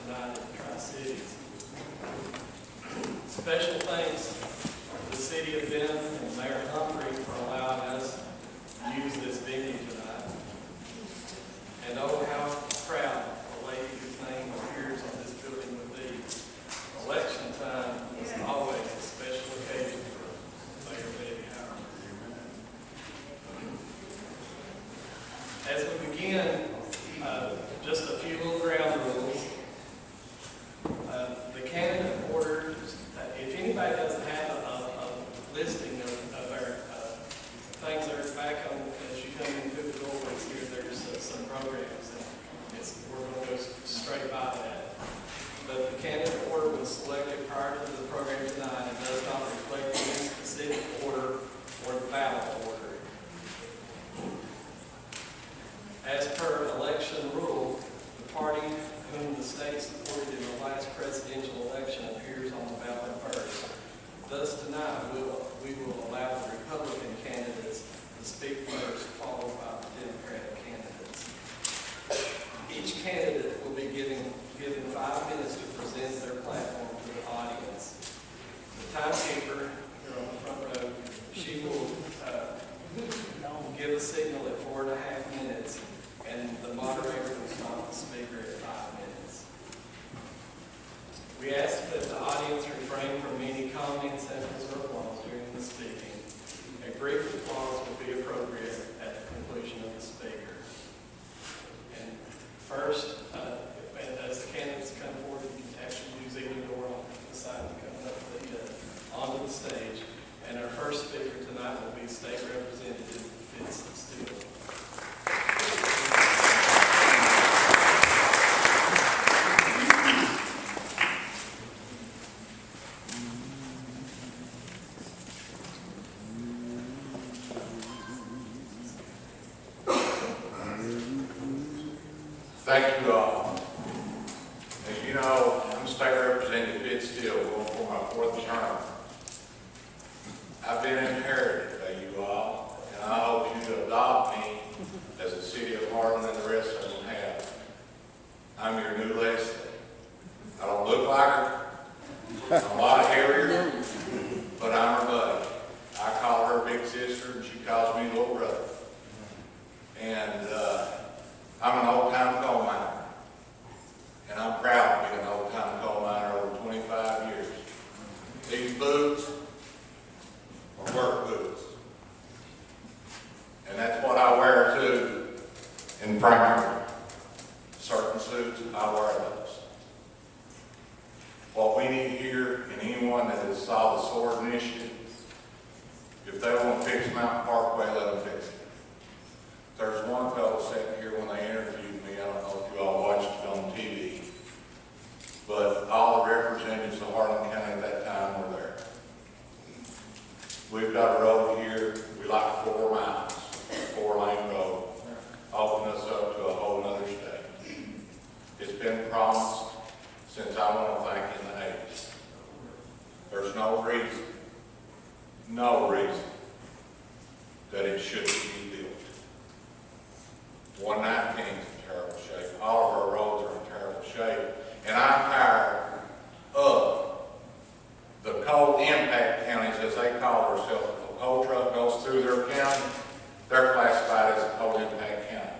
tonight in the Tri-Cities. Special thanks to the City of Benham and Mayor Humphrey for allowing us to use this venue tonight. And oh, how proud the lady whose name appears on this building would be. Election time is always a special occasion for Mayor Betty Howard. As we begin, just a few little ground rules. The candidate order, if anybody doesn't have a listing of our things that are back on, as you come in through the doorways here, there's some programs, and we're going to go straight by that. But the candidate order was selected prior to the program tonight and does not reflect any specific order or the ballot order. As per election rule, the party whom the state supported in the last presidential election appears on the ballot first. Thus tonight, we will allow the Republican candidates to speak first, followed by the Democratic candidates. Each candidate will be given 5 minutes to present their platform to the audience. The timekeeper here on the front row, she will give a signal at 4.5 minutes, and the moderator will stop the speaker at 5 minutes. We ask that the audience refrain from any comments, echoes, or applause during the speaking. A brief applause will be appropriate at the conclusion of the speaker. And first, as the candidates come forward, you can actually use either door on the side to come up onto the stage. And our first speaker tonight will be State Representative Fitz Steele. Thank you all. As you know, I'm State Representative Fitz Steele, going for my 4th term. I've been inherited by you all, and I hope you adopt me as the city of Harlan and the rest of them have. I'm your new Leslie. I don't look like her. I'm a lot heavier, but I'm her buddy. I call her big sister, and she calls me little brother. And I'm an old-time coal miner, and I'm proud to be an old-time coal miner over 25 years. These boots are work boots, and that's what I wear too in Frankfurt. Certain suits, I wear those. What we need here, and anyone that has saw the SWORD initiative, if they want to fix Mountain Parkway, let them fix it. There's one fellow sitting here when they interviewed me, I don't know if you all watched it on TV, but all the representatives of Harlan County at that time were there. We've got a road here, we like 4 miles, 4-lane road, open us up to a whole nother state. It's been promised since I want to think in the 80s. There's no reason that it shouldn't be built. 119 is in terrible shape. All of our roads are in terrible shape. And I'm tired of the coal impact counties, as they call themselves. If a coal truck goes through their county, they're classified as a coal impact county.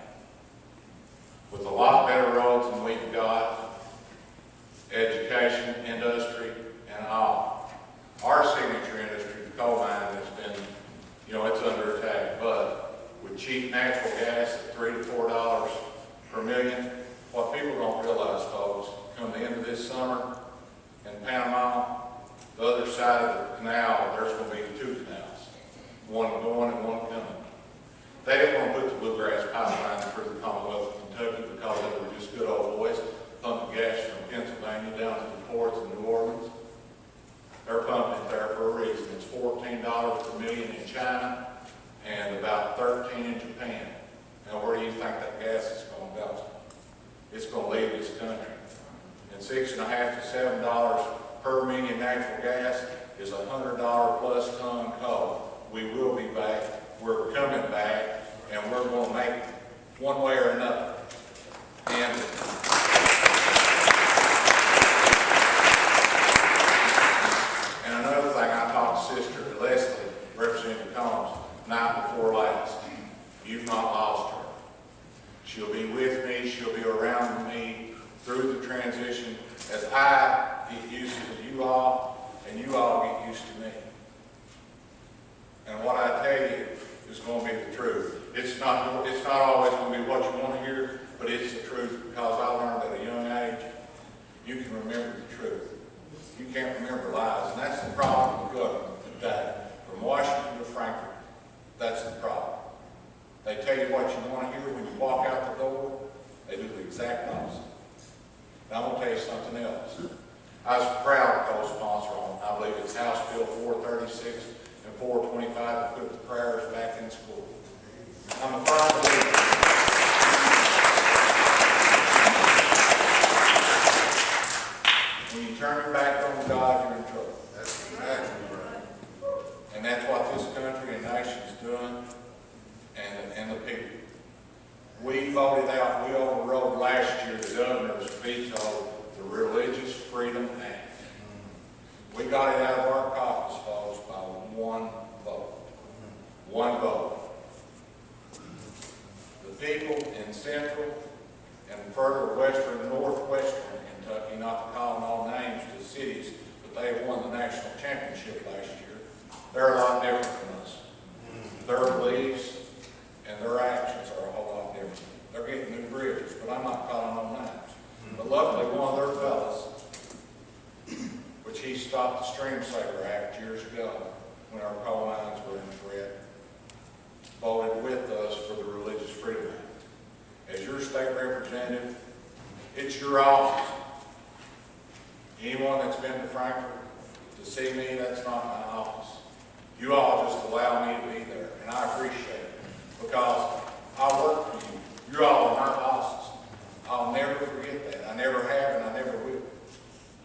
With a lot better roads than we've got, education, industry, and all. Our signature industry, the coal mining, has been, it's under attack, but with cheap natural gas at $3 to $4 per million, what people don't realize, folks, come the end of this summer in Panama, the other side of the canal, there's going to be 2 canals, one going and one coming. They didn't want to put the bluegrass pipeline through the Commonwealth of Kentucky because they were just good old boys pumping gas from Pennsylvania down to the ports in New Orleans. They're pumping it there for a reason. It's $14 per million in China and about 13 in Japan. Now, where do you think that gas is going to go? It's going to leave this country. And $6.50 to $7 per million natural gas is $100 plus ton coal. We will be back. We're coming back, and we're going to make it one way or another. And night before last. You've not lost her. She'll be with me, she'll be around me through the transition as I get used to you all and you all get used to me. And what I tell you is going to be the truth. It's not always going to be what you want to hear, but it's the truth because I learned at a young age, you can remember the truth. You can't remember lies, and that's the problem with government today. From Washington to Frankfurt, that's the problem. They tell you what you want to hear when you walk out the door. They do the exact opposite. And I'm going to tell you something else. I was proud to co-sponsor on, I believe it's House Bill 436 and 425 to put the prayers back in school. I'm a firm believer. When you turn your back on God, you're in trouble. That's exactly right. And that's what this country and nation's doing, and the people. We voted out, we overrode last year the governor's veto the Religious Freedom Act. We got it out of our caucus, folks, by one vote. One vote. The people in central and further western and northwestern Kentucky, not to call them all names to cities, but they won the national championship last year. They're a lot different from us. Their beliefs and their actions are a whole lot different. They're getting new bridges, but I'm not calling them names. But luckily, one of their fellas, which he stopped the Stream Saver Act years ago when our coal mines were in threat, voted with us for the Religious Freedom Act. As your state representative, it's your office. Anyone that's been to Frankfurt to see me, that's not my office. You all just allow me to be there, and I appreciate it because I work for you. You all are my bosses. I'll never forget that. I never have, and I never will.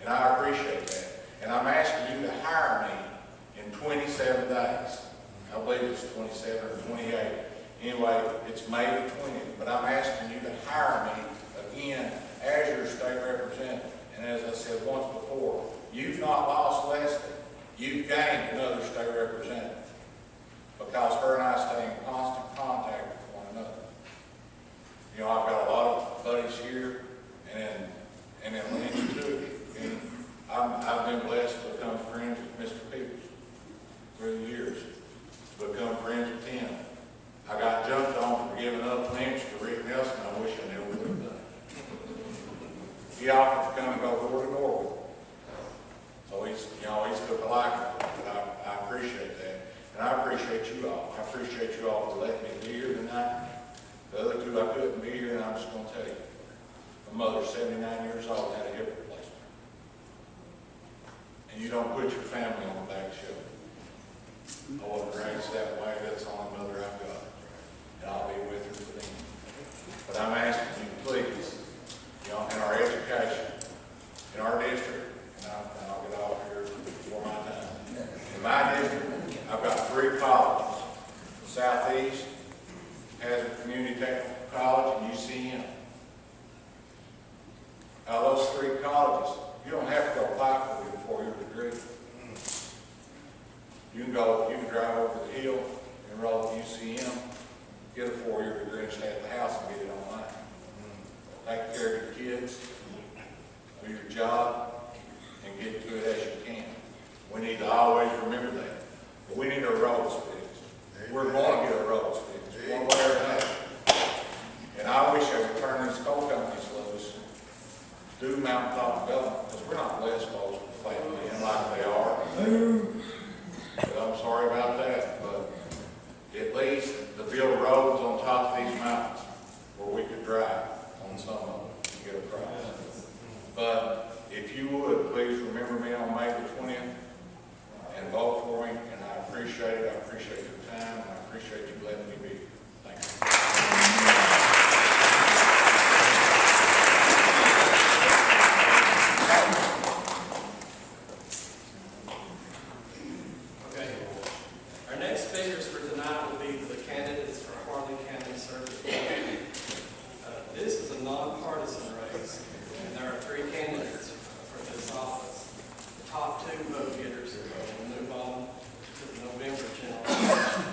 And I appreciate that. And I'm asking you to hire me in 27 days. I believe it's 27 or 28. Anyway, it's May the 20th. But I'm asking you to hire me again as your state representative. And as I said once before, you've not lost Leslie. You've gained another state representative. Because her and I stay in constant contact with one another. You know, I've got a lot of buddies here and in Lynch too. And I've been blessed to become friends with Mr. Peters through the years. Become friends with him. I got jumped on for giving up Lynch to Rick Nelson. I wish I never would have done it. He offered to come and go door to door with me. So he's took a liking to it, but I appreciate that. And I appreciate you all. I appreciate you all for letting me be here tonight. The other two, I couldn't be here, and I'm just going to tell you. My mother's 79 years old, had a hip replacement. And you don't put your family on the back shelf. I wasn't raised that way. That's the only mother I've got. And I'll be with her to the end. But I'm asking you, please, in our education, in our district, and I'll get off here before my time. In my district, I've got 3 colleges. Southeast has a community technical college and UCM. Out of those 3 colleges, you don't have to go apply for a 4-year degree. You can drive over the hill, enroll at UCM, get a 4-year degree and stay at the house and get it online. Take care of your kids, do your job, and get to it as you can. We need to always remember that. But we need our roads fixed. We're going to get our roads fixed, one way or another. And I wish I would turn these coal companies loose, do mountaintop development, because we're not blessed folks with family in like they are. But I'm sorry about that, but at least to build roads on top of these mountains where we could drive on some of them and get across. But if you would, please remember me on May the 20th and vote for me, and I appreciate it. I appreciate your time, and I appreciate you letting me be here. Thank you. Speakers for tonight will be the candidates for Harlan County Circuit Court. This is a nonpartisan race, and there are 3 candidates for this office. The top 2 vote getters will move on to the November general election.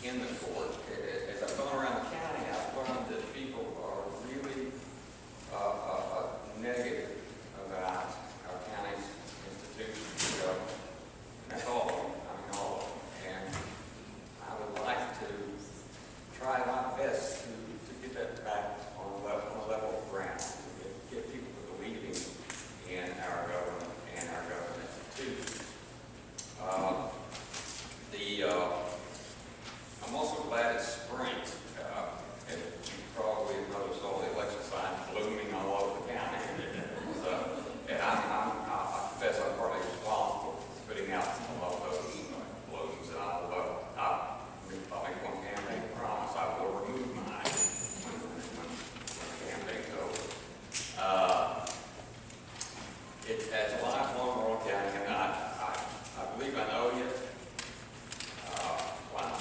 in the court. As I've gone around the county, I've learned that people are really negative about our county's institutions. And that's all of them. I mean, all of them. And I would like to try my best to get that back on a level ground, to get people believing in our government and our government institutions. I'm also glad it's spring. And you probably have noticed all the election signs blooming all over the county. And I confess I'm partly responsible for putting out a lot of those blooms. And I'll make one campaign promise. I will remove mine when the campaign's over. It's as a lifelong Royal County, and I believe I know you. Wow.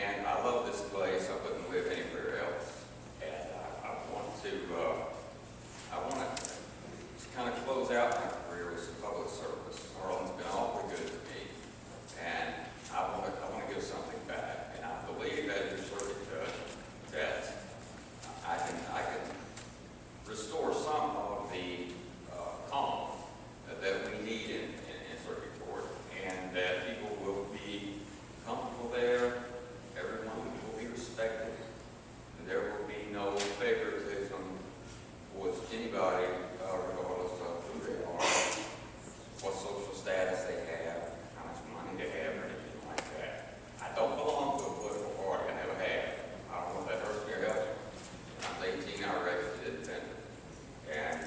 And I love this place. I wouldn't live anywhere else. And I want to kind of close out my career with some public service. Harlan's been awfully good to me, and I want to give something back. And I believe as your circuit judge that I can restore some of the calm that we need in circuit court, and that people will be comfortable there, everyone will be respected, and there will be no favoritism towards anybody, regardless of who they are, what social status they have, how much money they have, or anything like that. I don't belong to a political party, I never have. I don't know if that hurts me or helps me. When I was 18, I registered independent. And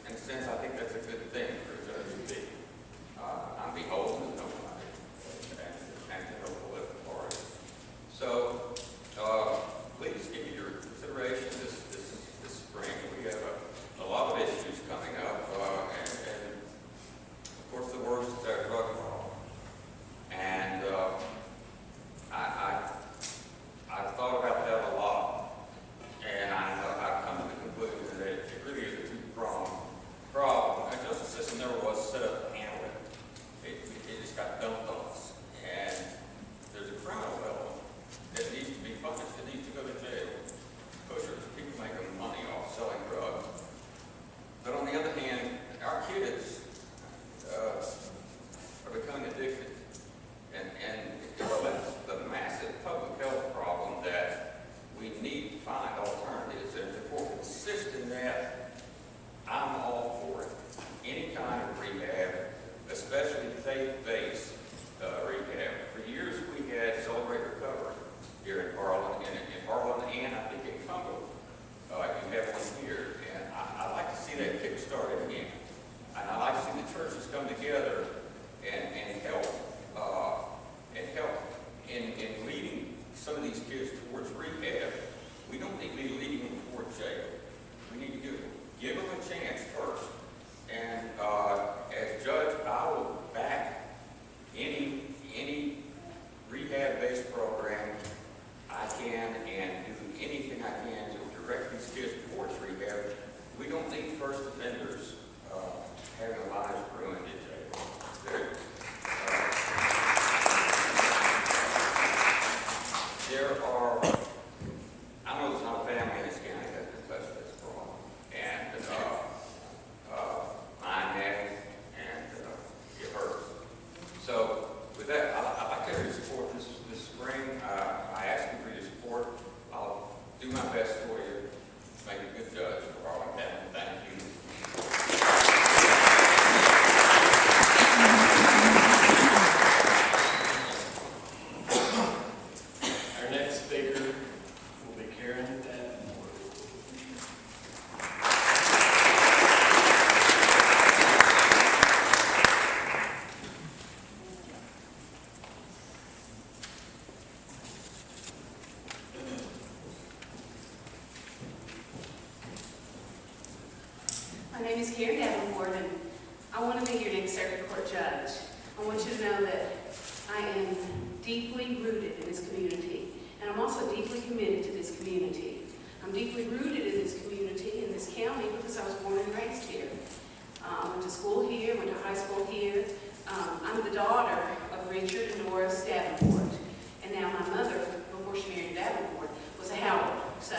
in a sense, I think that's a good thing for a judge to be. I'm beholden to nobody and to no political party. So please give me your consideration this spring. We have a lot of issues coming up, and of course the worst is our drug problem. And I've thought about that a lot, and I've come to the conclusion that it really is a two-pronged problem. Our justice system never was set up to handle it. It just got dumped on us. And there's a criminal element that needs to be punished, that needs to go to jail. Pushers, people making money off selling drugs. But on the other hand, our kids are becoming addicted. And it's the massive public health problem that we need to find alternatives. And if we're consistent in that, I'm all for it. Any kind of rehab, especially faith-based rehab. For years we had Celebrate Recovery here in Harlan, and I think in Congo. You have one here, and I like to see that kick-started again. And I like to see the churches come together and help in leading some of these kids towards rehab. We don't need to be leading them towards jail. We need to give them a chance first. And as judge, I will back any rehab-based program I can, and do anything I can to direct these kids towards rehab. We don't need first offenders having their lives ruined in jail. There are, I know there's not a family in this county that has touched this problem, and mine has, and it hurts. So with that, I'd like to have your support this spring. I ask you for your support. I'll do my best for you to make a good judge for Harlan County. Thank you. Our next speaker will be Karen Davenport. My name is Karen Davenport, and I want to be your next circuit court judge. I want you to know that I am deeply rooted in this community, and I'm also deeply committed to this community. I'm deeply rooted in this community, in this county, because I was born and raised here. I went to school here, went to high school here. I'm the daughter of Richard and Doris Davenport. And now my mother, before she married Davenport, was a Howard. So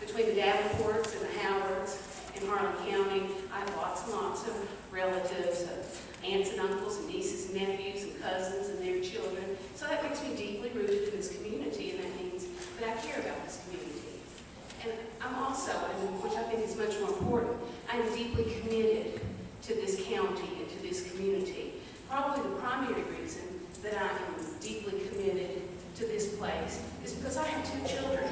between the Davenports and the Howards in Harlan County, I have lots and lots of relatives, aunts and uncles and nieces and nephews and cousins and their children. So that makes me deeply rooted in this community, and that means that I care about this community. And I'm also, and which I think is much more important, I'm deeply committed to this county and to this community. Probably the primary reason that I am deeply committed to this place is because I have 2 children.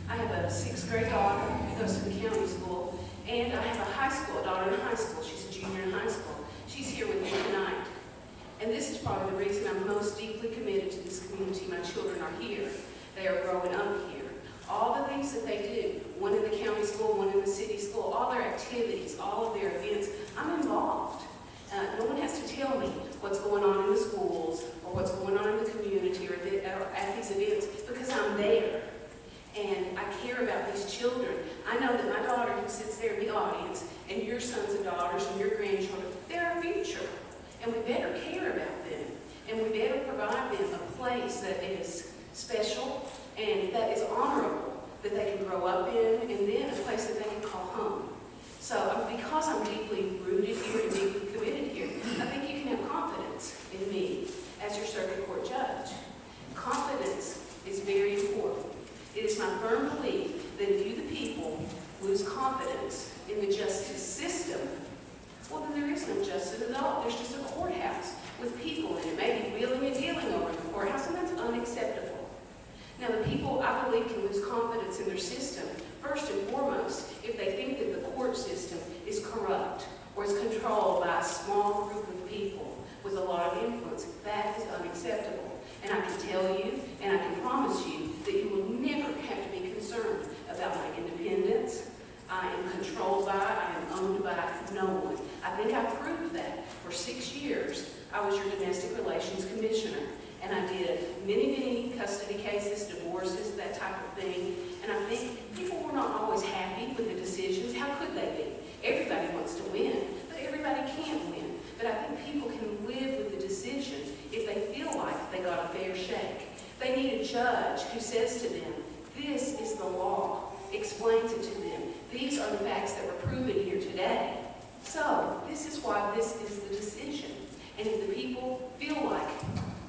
I have a 6th grade daughter who goes to the county school, and I have a daughter in high school. She's a junior in high school. She's here with me tonight. And this is probably the reason I'm most deeply committed to this community. My children are here. They are growing up here. All the things that they do, one in the county school, one in the city school, all their activities, all of their events, I'm involved. No one has to tell me what's going on in the schools or what's going on in the community or at these events, because I'm there. And I care about these children. I know that my daughter who sits there in the audience, and your sons and daughters and your grandchildren, they're our future. And we better care about them. And we better provide them a place that is special and that is honorable, that they can grow up in, and then a place that they can call home. So because I'm deeply rooted here and deeply committed here, I think you can have confidence in me as your circuit court judge. Confidence is very important. It is my firm belief that if you, the people, lose confidence in the justice system, well, then there is no justice at all. There's just a courthouse with people in it, maybe wheeling and dealing over in the courthouse, and that's unacceptable. Now, the people, I believe, can lose confidence in their system, first and foremost, if they think that the court system is corrupt or is controlled by a small group of people with a lot of influence. That is unacceptable. And I can tell you, and I can promise you, that you will never have to be concerned about my independence. I am controlled by, I am owned by no one. I think I proved that. For 6 years, I was your domestic relations commissioner. And I did many custody cases, divorces, that type of thing. And I think people were not always happy with the decisions. How could they be? Everybody wants to win, but everybody can't win. But I think people can live with the decisions if they feel like they got a fair shake. They need a judge who says to them, this is the law, explains it to them. These are the facts that were proven here today. So this is why this is the decision. And if the people feel like,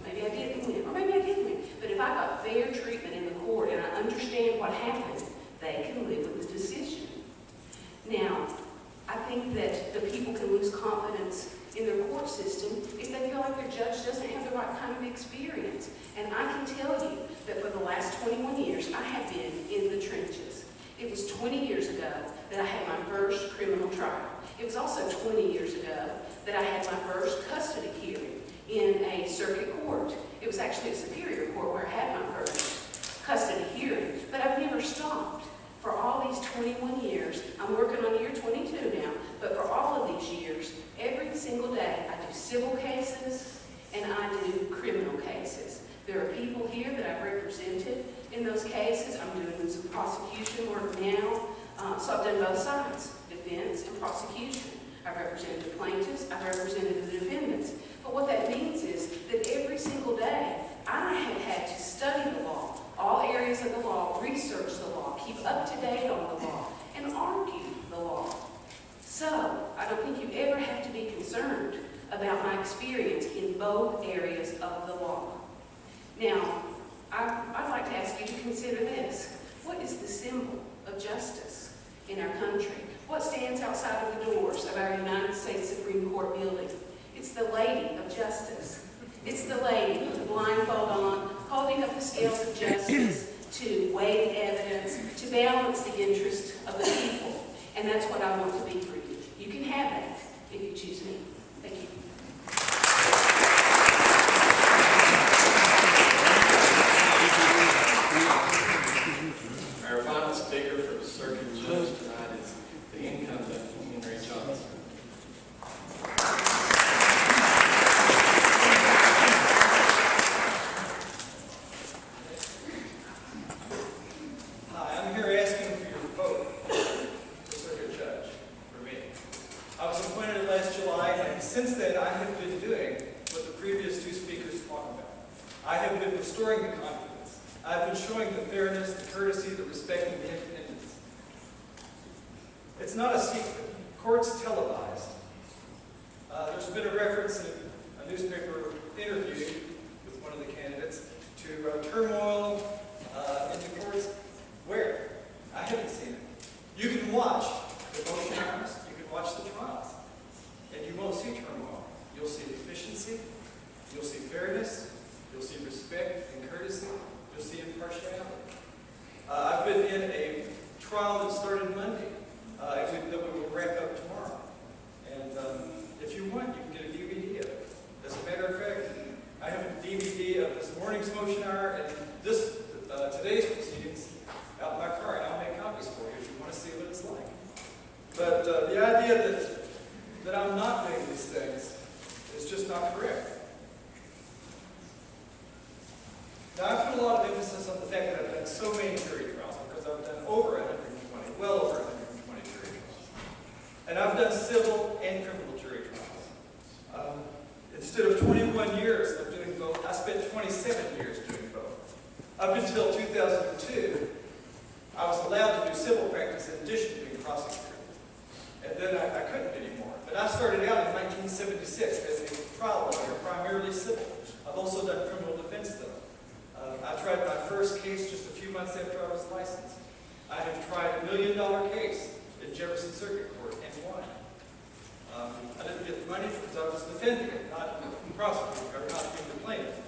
maybe I didn't win, or maybe I did win, but if I got fair treatment in the court and I understand what happened, they can live with the decision. Now, I think that the people can lose confidence in their court system if they feel like their judge doesn't have the right kind of experience. And I can tell you that for the last 21 years, I have been in the trenches. It was 20 years ago that I had my first criminal trial. It was also 20 years ago that I had my first custody hearing in a circuit court. It was actually a superior court where I had my first custody hearing. But I've never stopped. For all these 21 years, I'm working on year 22 now, but for all of these years, every single day, I do civil cases and I do criminal cases. There are people here that I've represented in those cases. I'm doing some prosecution work now. So I've done both sides, defense and prosecution. I've represented the plaintiffs, I've represented the defendants. But what that means is that every single day, I have had to study the law, all areas of the law, research the law, keep up to date on the law, and argue the law. So, I don't think you ever have to be concerned about my experience in both areas of the law. Now, I'd like to ask you to consider this. What is the symbol of justice in our country? What stands outside of the doors of our United States Supreme Court building? It's the Lady of Justice. It's the lady with the blindfold on, holding up the scales of justice to weigh the evidence, to balance the interest of the people. And that's what I want to be for you. You can have that if you choose me. Thank you. Our final speaker for the circuit judge tonight is the incumbent, Henry Johnson. Hi, I'm here asking for your vote for circuit judge for me. I was appointed last July, and since then restoring the confidence. I've been showing the fairness, the courtesy, the respect, and the independence. It's not a secret. Court's televised. There's been a reference in a newspaper interview with one of the candidates to turmoil in the courts. Where? I haven't seen it. You can watch the motion hours, you can watch the trials, and you won't see turmoil. You'll see efficiency, you'll see fairness, you'll see respect and courtesy, you'll see impartiality. I've been in a trial that started Monday, that we will wrap up tomorrow. And if you want, you can get a DVD of it. As a matter of fact, I have a DVD of this morning's motion hour and this today's proceedings out in my car, and I'll make copies for you if you want to see what it's like. But the idea that I'm not doing these things is just not correct. Now, I put a lot of emphasis on the fact that I've done so many jury trials because I've done over 120, well over 120 jury trials. And I've done civil and criminal jury trials. Instead of 21 years of doing both, I spent 27 years doing both. Up until 2002, I was allowed to do civil practice in addition to being prosecutor. And then I couldn't anymore. But I started out in 1976 as a trial lawyer, primarily civil. I've also done criminal defense, though. I tried my first case just a few months after I was licensed. I have tried $1 million case in Jefferson Circuit Court and won. I didn't get the money because I was defending it, not prosecuting, or not being the plaintiff.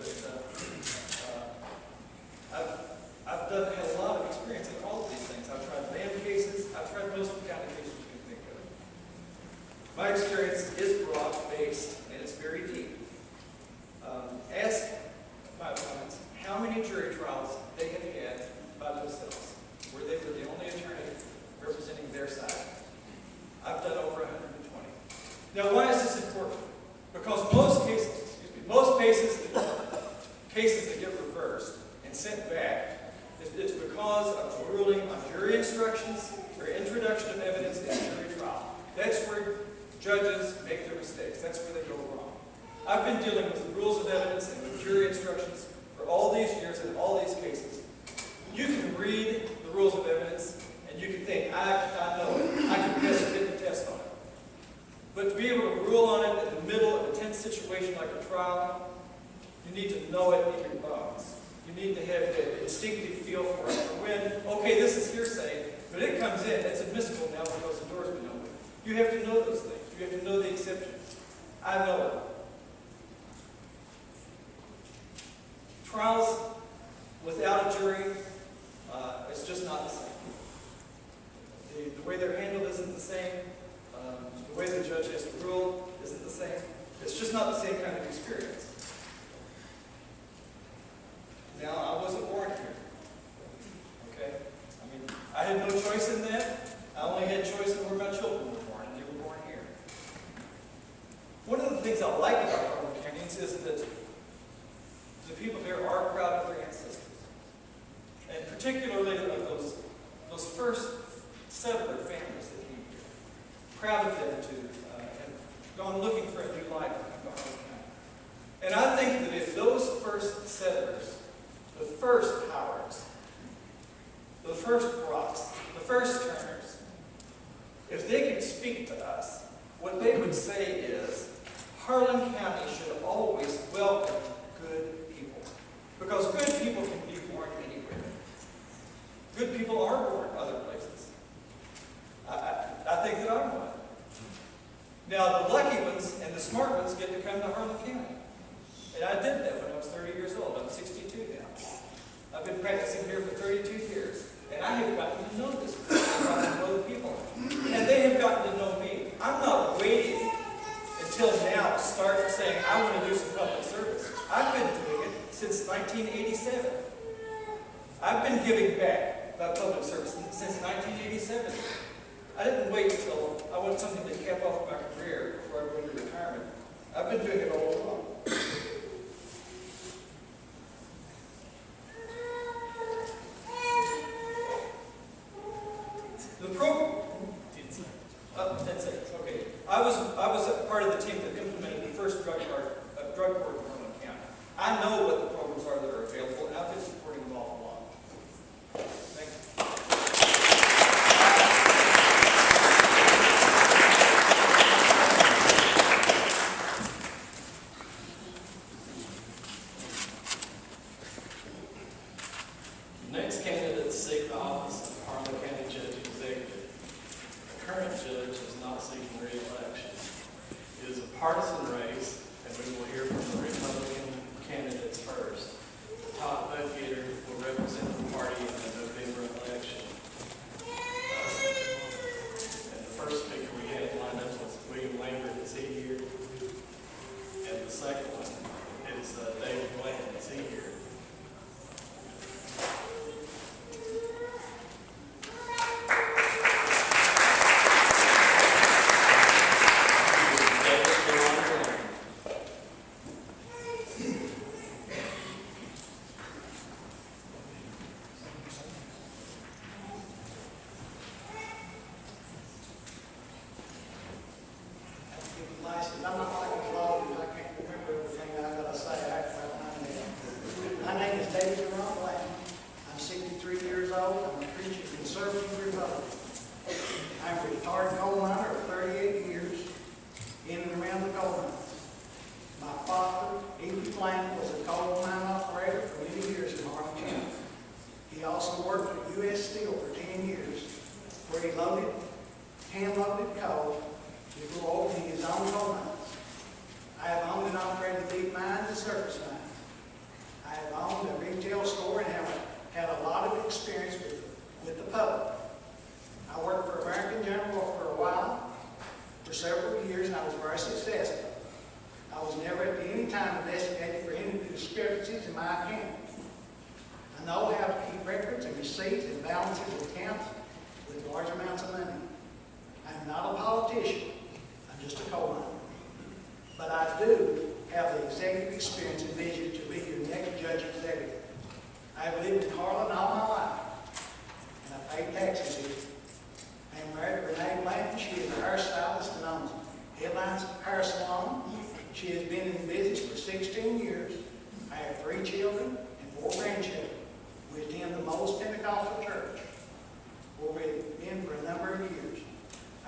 But I've had a lot of experience in all of these things. I've tried land cases. I've tried most of the kind of cases you can think of. My experience is broad-based, and it's very deep. Ask my opponents how many jury trials they have had by themselves, where they were the only attorney representing their side. I've done over 120. Now, why is this important? Because most cases that get reversed and sent back, it's because of a ruling on jury instructions or introduction of evidence in jury trial. That's where judges make their mistakes. That's where they go wrong. I've been dealing with the rules of evidence and with jury instructions for all these years in all these cases. You can read the rules of evidence and you can think, I know it. I can pass a written test on it. But to be able to rule on it in the middle of a tense situation like a trial, you need to know it in your bones. You need to have the instinctive feel for it. When, okay, this is hearsay, but it comes in, it's admissible now because the door's been opened. You have to know those things. You have to know the exceptions. I know it. Trials without a jury, it's just not the same. The way they're handled isn't the same. The way the judge has to rule isn't the same. It's just not the same kind of experience. Now, I wasn't born here. Okay? I mean, I had no choice in that. I only had choice in where my children were born, and they were born here. One of the things I like about Harlan Countyans is that the people here are proud of their ancestors. And particularly of those first settler families that came here. Proud of them to have gone looking for a new life in Harlan County. And I think that if those first settlers, the first Howards, the first Brocks, the first Turners, if they could speak to us, what they would say is, Harlan County should always welcome good people. Because good people can be born anywhere. Good people are born other places. I think that I'm one. Now, the lucky ones and the smart ones get to come to Harlan County. And I did that when I was 30 years old. I'm 62 now. I've been practicing here for 32 years. And I have gotten to know this people. I've gotten to know the people. And they have gotten to know me. I'm not waiting until now to start saying, I want to do some public service. I've been doing it since 1987. I've been giving back by public service since 1987. I didn't wait until I wanted something to cap off my career before I went into retirement. I've been doing it all along. The program, that's it, okay. I was a part of the team that implemented the first drug court in Harlan County. I know what the programs are that are available. David Harlan. I'm 63 years old. I'm a preaching conservative Republican. I'm a retired coal miner of 38 years in and around the coal mines. My father, E.P. Blank, was a coal mine operator for many years in Harlan County. He also worked for U.S. Steel for 10 years, where he hand-loaded coal before opening his own coal mines. I have owned and operated deep mines and surface mines. I have owned a retail store and have had a lot of experience with the public. I worked for American General for a while, for several years, and I was very successful. I was never at any time investigated for any discrepancies in my account. I know how to keep records and receipts and balances of accounts with large amounts of money. I am not a politician. I'm just a coal miner. But I do have the executive experience and vision to be your next judge executive. I have lived in Harlan all my life, and I pay taxes here. I am married to Renee Blanton. She is a hairstylist and owns Headlines Hair Salon. She has been in business for 16 years. I have 3 children and 4 grandchildren. We attend the Most Pentecostal Church, where we've been for a number of years.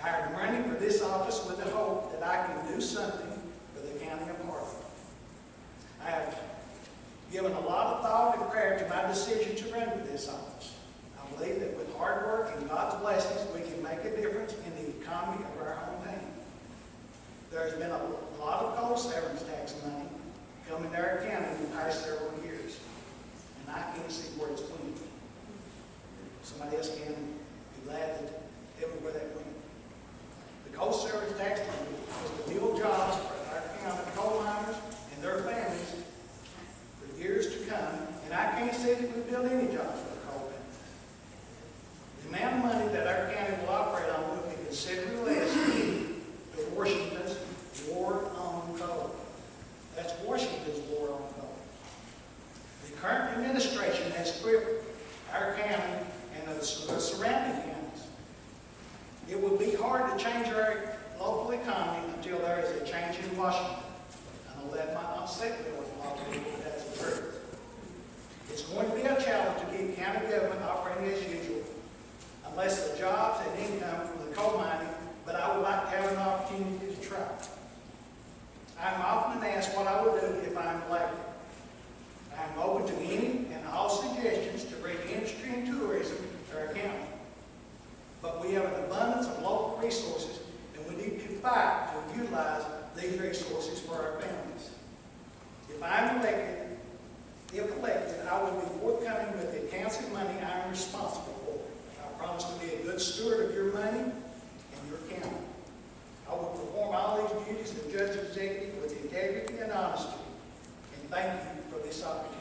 I am running for this office with the hope that I can do something for the county of Harlan. I have given a lot of thought and prayer to my decision to run for this office. I believe that with hard work and God's blessings, we can make a difference in the economy of our hometown. There's been a lot of coal severance tax money coming to our county in the past several years, and I can't see where it's going. Somebody else can be glad to tell me where that went. The coal severance tax money was to build jobs for our county coal miners and their families for years to come, and I can't see that we build any jobs for the coal companies. The amount of money that our county will operate on will be considerably less than Washington's war on coal. That's Washington's war on coal. The current administration has crippled our county and the surrounding counties. It will be hard to change our local economy until there is a change in Washington. I know that might not sit well with a lot of people, but that's the truth. It's going to be a challenge to keep county government operating as usual, unless the jobs and income from the coal mining, but I would like to have an opportunity to try. I am often asked what I would do if I am elected. I am open to any and all suggestions to bring industry and tourism to our county. But we have an abundance of local resources, and we need to fight to utilize these resources for our families. If elected, I will be forthcoming with the accounts and money I am responsible for. I promise to be a good steward of your money and your county. I will perform all these duties of judge executive with integrity and honesty. And thank you for this opportunity.